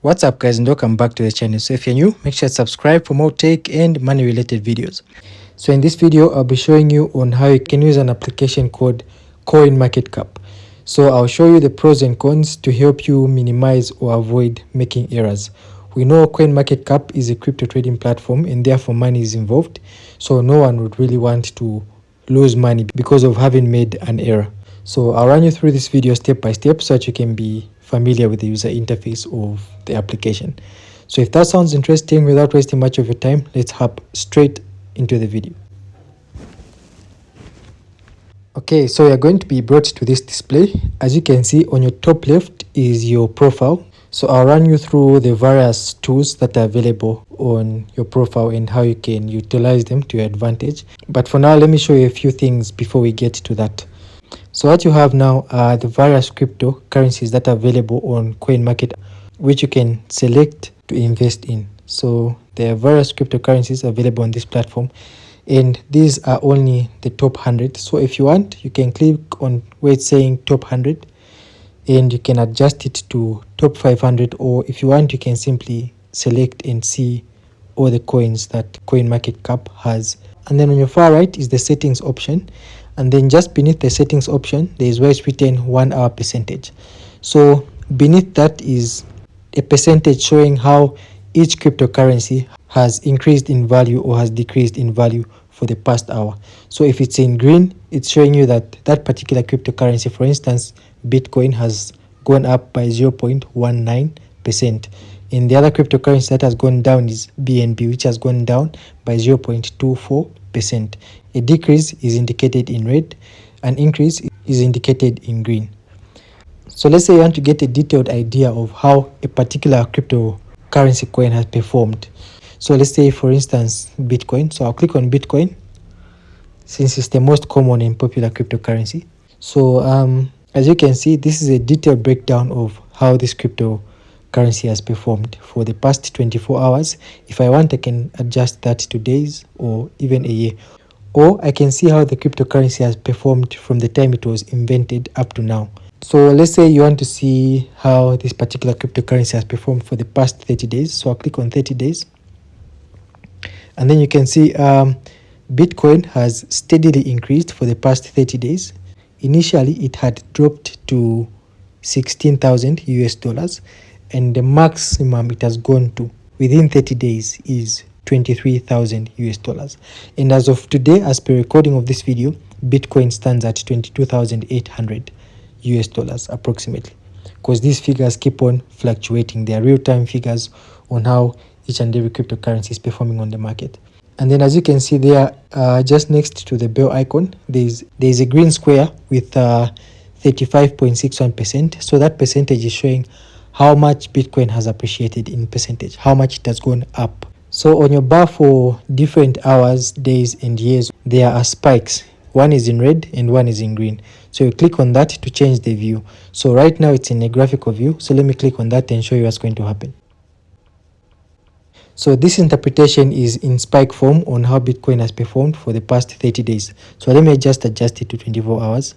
What's up guys, and welcome back to the channel. So if you're new, make sure to subscribe for more tech and money related videos. So in this video, I'll be showing you on how you can use an application called CoinMarketCap. So I'll show you the pros and cons to help you minimize or avoid making errors. We know CoinMarketCap is a crypto trading platform and therefore money is involved. So no one would really want to lose money because of having made an error. So I'll run you through this video step by step so that you can be familiar with the user interface of the application. So if that sounds interesting, without wasting much of your time, let's hop straight into the video. Okay, so you're going to be brought to this display. As you can see, on your top left is your profile. So I'll run you through the various tools that are available on your profile and how you can utilize them to your advantage. But for now, let me show you a few things before we get to that. So what you have now are the various cryptocurrencies that are available on CoinMarket, which you can select to invest in. So there are various cryptocurrencies available on this platform, and these are only the top 100. So if you want, you can click on where it's saying top 100 and you can adjust it to top 500, or if you want, you can simply select and see all the coins that CoinMarketCap has. And then on your far right is the settings option, and then just beneath the settings option there is where it's written 1 hour percentage. So beneath that is a percentage showing how each cryptocurrency has increased in value or has decreased in value for the past hour. So if it's in green, it's showing you that that particular cryptocurrency, for instance Bitcoin, has gone up by 0.19%. And the other cryptocurrency that has gone down is BNB, which has gone down by 0.24%. A decrease is indicated in red, an increase is indicated in green. So let's say you want to get a detailed idea of how a particular cryptocurrency coin has performed. So let's say, for instance, Bitcoin. So I'll click on Bitcoin since it's the most common and popular cryptocurrency. So as you can see, this is a detailed breakdown of how this cryptocurrency has performed for the past 24 hours. If I want, I can adjust that to days or even a year. Or I can see how the cryptocurrency has performed from the time it was invented up to now. So let's say you want to see how this particular cryptocurrency has performed for the past 30 days. So I'll click on 30 days. And then you can see Bitcoin has steadily increased for the past 30 days. Initially, it had dropped to 16,000 US dollars, and the maximum it has gone to within 30 days is 23,000 US dollars. And as of today, as per recording of this video, Bitcoin stands at 22,800 US dollars approximately, because these figures keep on fluctuating. They are real-time figures on how each and every cryptocurrency is performing on the market. And then as you can see there, just next to the bell icon, there's a green square with 35.61%. So that percentage is showing how much Bitcoin has appreciated in percentage, how much it has gone up. So on your bar for different hours, days and years, there are spikes. One is in red and one is in green. So you click on that to change the view. So right now it's in a graphical view. So let me click on that and show you what's going to happen. So this interpretation is in spike form on how Bitcoin has performed for the past 30 days. So let me just adjust it to 24 hours.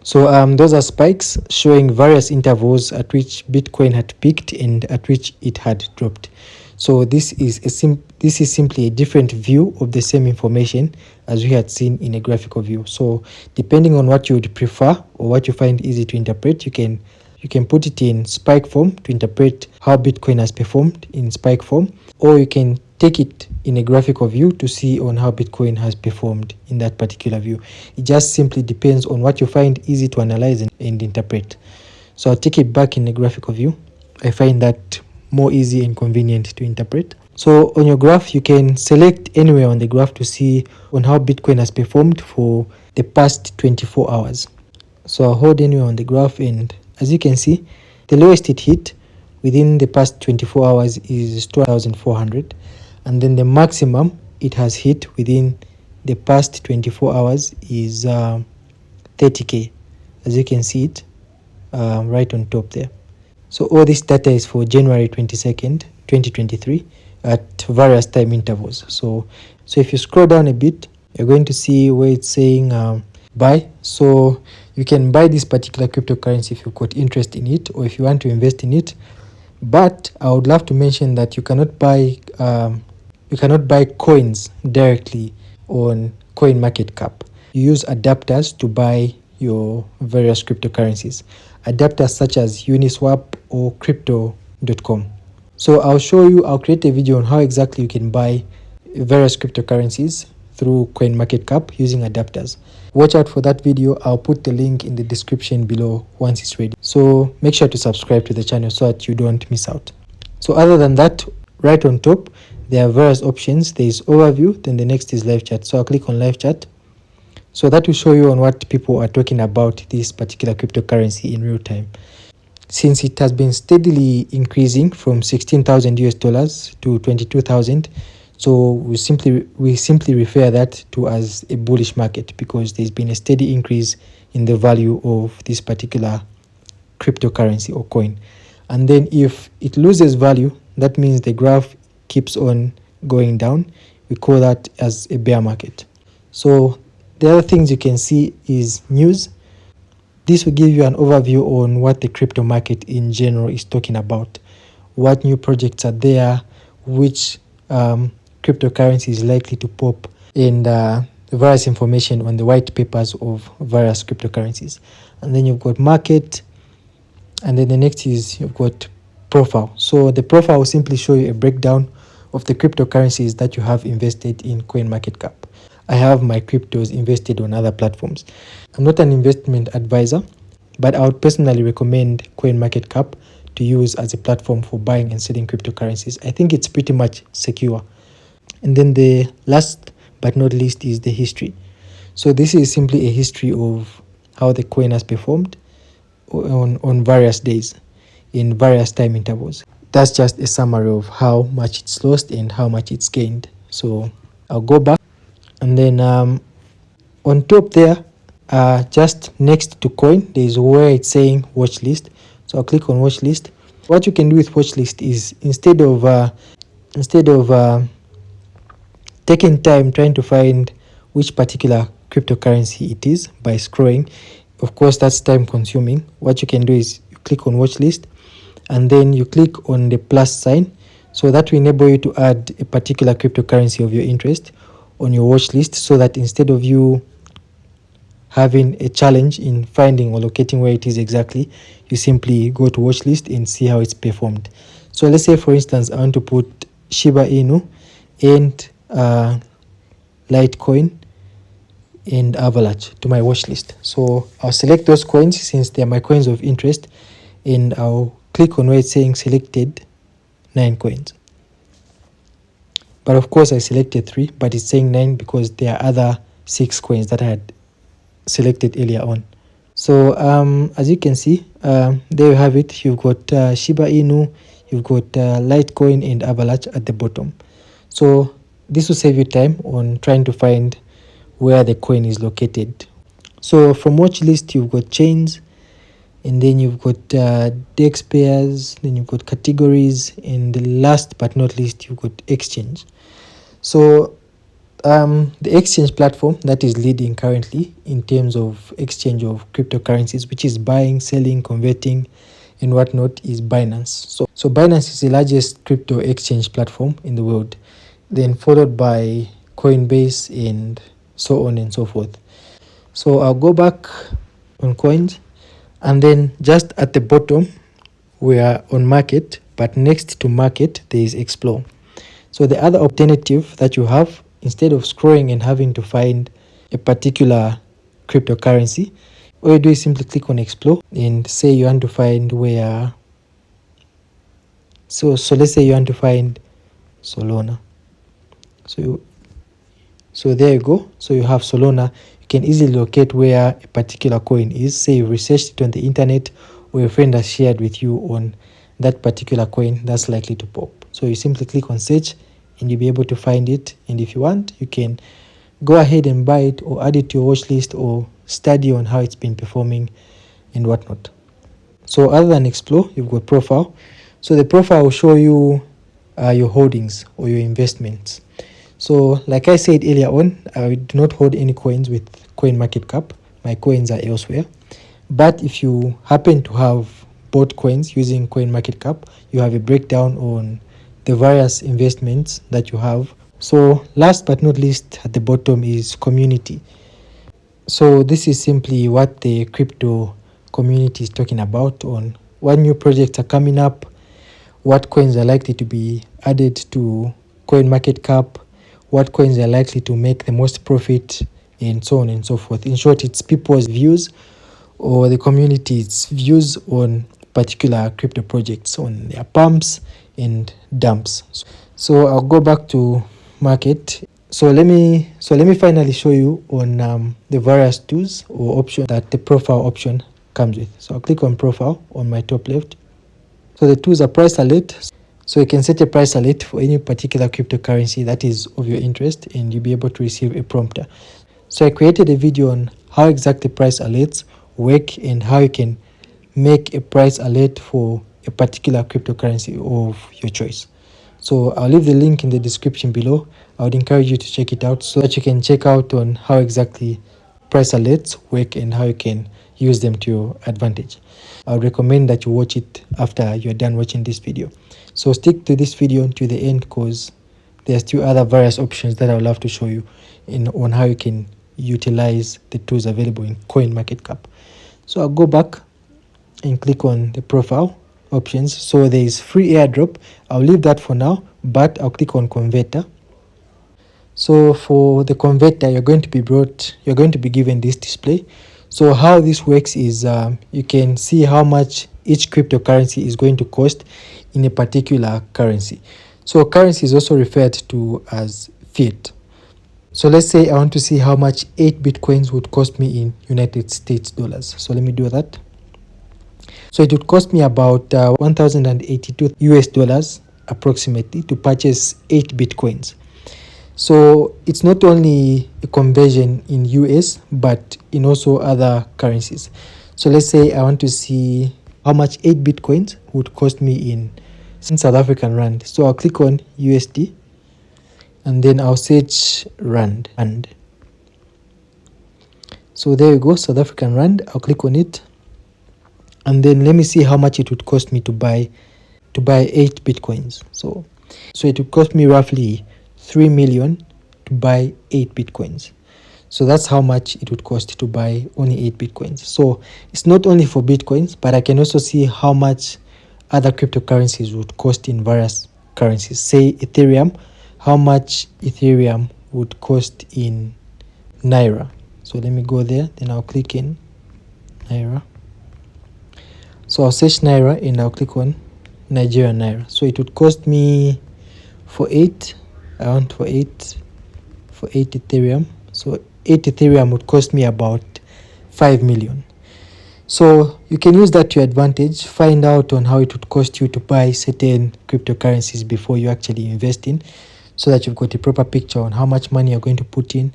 So those are spikes showing various intervals at which Bitcoin had peaked and at which it had dropped. So this is simply a different view of the same information as we had seen in a graphical view. So depending on what you would prefer or what you find easy to interpret, you can put it in spike form to interpret how Bitcoin has performed in spike form, or you can take it in a graphical view to see on how Bitcoin has performed in that particular view. It just simply depends on what you find easy to analyze and interpret. So I'll take it back in a graphical view. I find that more easy and convenient to interpret. So on your graph, you can select anywhere on the graph to see on how Bitcoin has performed for the past 24 hours. So I'll hold anywhere on the graph, and as you can see, the lowest it hit within the past 24 hours is 12,400, and then the maximum it has hit within the past 24 hours is 30k, as you can see it right on top there. So all this data is for January 22nd, 2023 at various time intervals. So if you scroll down a bit, you're going to see where it's saying buy. So you can buy this particular cryptocurrency if you've got interest in it, or if you want to invest in it. But I would love to mention that you cannot buy coins directly on CoinMarketCap. You use adapters to buy your various cryptocurrencies, adapters such as Uniswap or Crypto.com. So I'll create a video on how exactly you can buy various cryptocurrencies through CoinMarketCap using adapters. Watch out for that video. I'll put the link in the description below once it's ready. So make sure to subscribe to the channel so that you don't miss out. So other than that, right on top, there are various options. There is overview, then the next is live chat. So I'll click on live chat. So that will show you on what people are talking about this particular cryptocurrency in real time. Since it has been steadily increasing from 16,000 US dollars to 22,000, so we simply refer that to as a bullish market, because there's been a steady increase in the value of this particular cryptocurrency or coin. And then if it loses value, that means the graph keeps on going down. We call that as a bear market. So the other things you can see is news. This will give you an overview on what the crypto market in general is talking about, what new projects are there, which cryptocurrency is likely to pop, and various information on the white papers of various cryptocurrencies. And then you've got market, and then the next is you've got profile. So the profile will simply show you a breakdown of the cryptocurrencies that you have invested in CoinMarketCap. I have my cryptos invested on other platforms. I'm not an investment advisor, but I would personally recommend CoinMarketCap to use as a platform for buying and selling cryptocurrencies. I think it's pretty much secure. And then the last but not least is the history. So this is simply a history of how the coin has performed on various days in various time intervals. That's just a summary of how much it's lost and how much it's gained. So I'll go back, and then on top there, just next to coin, there is where it's saying watch list. So I'll click on watch list. What you can do with watch list is instead of taking time trying to find which particular cryptocurrency it is by scrolling, of course that's time consuming. What you can do is you click on watch list, and then you click on the plus sign. So that will enable you to add a particular cryptocurrency of your interest on your watch list, so that instead of you having a challenge in finding or locating where it is exactly, you simply go to watch list and see how it's performed. So let's say, for instance, I want to put Shiba Inu and Litecoin and Avalanche to my watch list. So I'll select those coins since they are my coins of interest, and I'll click on where it's saying selected 9 coins. But of course I selected 3, but it's saying 9 because there are other 6 coins that I had selected earlier on. So as you can see, there you have it. You've got Shiba Inu, you've got Litecoin and Avalanche at the bottom. So this will save you time on trying to find where the coin is located. So from watch list, you've got chains, and then you've got DEX pairs, then you've got categories, and the last but not least, you've got exchange. So the exchange platform that is leading currently in terms of exchange of cryptocurrencies, which is buying, selling, converting, and whatnot, is Binance. So Binance is the largest crypto exchange platform in the world, then followed by Coinbase and so on and so forth. So I'll go back on coins, and then just at the bottom we are on market, but next to market there is explore. So the other alternative that you have, instead of scrolling and having to find a particular cryptocurrency, all you do is simply click on explore and say you want to find where. So let's say you want to find Solana. So there you go. So you have Solana. You can easily locate where a particular coin is. Say you researched it on the internet, or your friend has shared with you on that particular coin that's likely to pop. So you simply click on search and you'll be able to find it. And if you want, you can go ahead and buy it or add it to your watch list or study on how it's been performing and whatnot. So other than explore, you've got profile. So the profile will show you your holdings or your investments. So like I said earlier on, I do not hold any coins with CoinMarketCap. My coins are elsewhere. But if you happen to have bought coins using CoinMarketCap, you have a breakdown on the various investments that you have. So last but not least, at the bottom is community. So this is simply what the crypto community is talking about, on what new projects are coming up, what coins are likely to be added to CoinMarketCap, what coins are likely to make the most profit, and so on and so forth. In short, it's people's views or the community's views on particular crypto projects, on their pumps and dumps. So I'll go back to market. So let me finally show you on the various tools or options that the profile option comes with. So I'll click on profile on my top left. So the tools are price alert. So you can set a price alert for any particular cryptocurrency that is of your interest, and you'll be able to receive a prompter. So I created a video on how exactly price alerts work and how you can make a price alert for a particular cryptocurrency of your choice. So I'll leave the link in the description below. I would encourage you to check it out so that you can check out on how exactly price alerts work and how you can use them to your advantage. I would recommend that you watch it after you're done watching this video. So stick to this video to the end, because there's still other various options that I would love to show you on how you can utilize the tools available in CoinMarketCap. So I'll go back and click on the profile options. So there is free airdrop. I'll leave that for now, but I'll click on converter. So for the converter, you're going to be given this display. So how this works is you can see how much each cryptocurrency is going to cost in a particular currency. So currency is also referred to as fiat. So let's say I want to see how much 8 bitcoins would cost me in United States dollars. So let me do that. So it would cost me about 1,082 US dollars approximately to purchase 8 bitcoins. So it's not only a conversion in US, but in also other currencies. So let's say I want to see how much 8 bitcoins would cost me in South African rand. So I'll click on USD and then I'll search rand. So there you go, South African rand. I'll click on it. And then let me see how much it would cost me to buy 8 bitcoins. So it would cost me roughly 3 million to buy 8 bitcoins. So that's how much it would cost to buy only 8 bitcoins. So it's not only for bitcoins, but I can also see how much other cryptocurrencies would cost in various currencies. Say Ethereum, how much Ethereum would cost in Naira. So let me go there, then I'll click in Naira. So I'll search Naira and I'll click on Nigerian Naira. So it would cost me for 8 Ethereum. So 8 Ethereum would cost me about 5 million. So you can use that to your advantage. Find out on how it would cost you to buy certain cryptocurrencies before you actually invest in, so that you've got a proper picture on how much money you're going to put in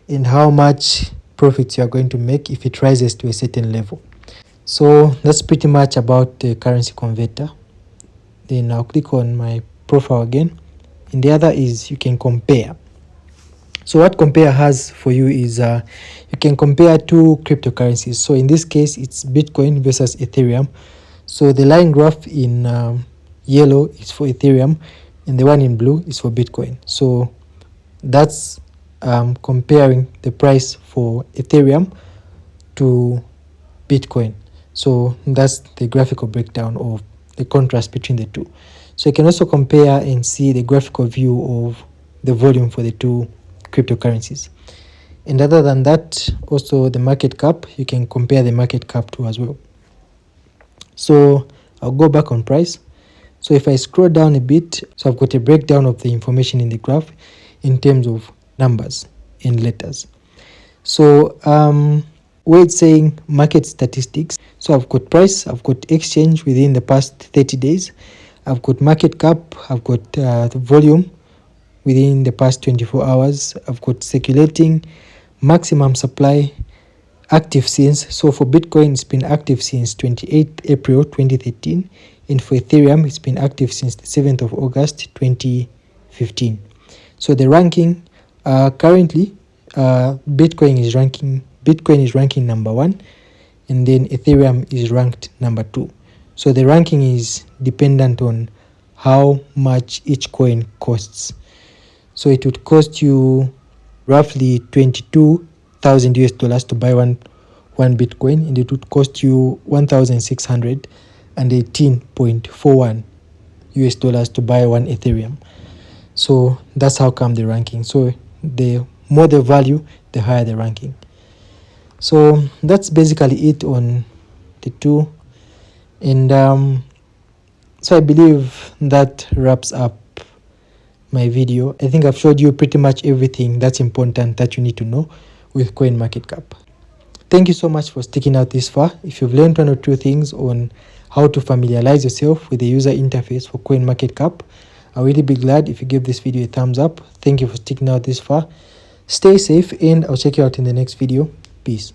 and how much profits you're going to make if it rises to a certain level. So that's pretty much about the currency converter. Then I'll click on my profile again. And the other is you can compare. So what compare has for you is you can compare two cryptocurrencies. So in this case, it's Bitcoin versus Ethereum. So the line graph in yellow is for Ethereum and the one in blue is for Bitcoin. So that's comparing the price for Ethereum to Bitcoin. So that's the graphical breakdown of the contrast between the two. So you can also compare and see the graphical view of the volume for the two cryptocurrencies. And other than that, also the market cap, you can compare the market cap to as well. So I'll go back on price. So if I scroll down a bit, so I've got a breakdown of the information in the graph in terms of numbers and letters. So where it's saying market statistics, so I've got price, I've got exchange within the past 30 days, I've got market cap, I've got the volume within the past 24 hours, I've got circulating, maximum supply, active since. So for Bitcoin, it's been active since 28 April 2013, and for Ethereum, it's been active since the 7th of August 2015. So the ranking, currently, Bitcoin is ranking number 1, and then Ethereum is ranked number 2. So the ranking is dependent on how much each coin costs. So it would cost you roughly 22,000 US dollars to buy one Bitcoin, and it would cost you 1,618.41 US dollars to buy one Ethereum. So that's how come the ranking. So the more the value, the higher the ranking. So that's basically it on the two. And so I believe that wraps up my video. I think I've showed you pretty much everything that's important that you need to know with CoinMarketCap. Thank you so much for sticking out this far. If you've learned one or two things on how to familiarize yourself with the user interface for CoinMarketCap, I'll really be glad if you give this video a thumbs up. Thank you for sticking out this far. Stay safe, and I'll check you out in the next video. Peace.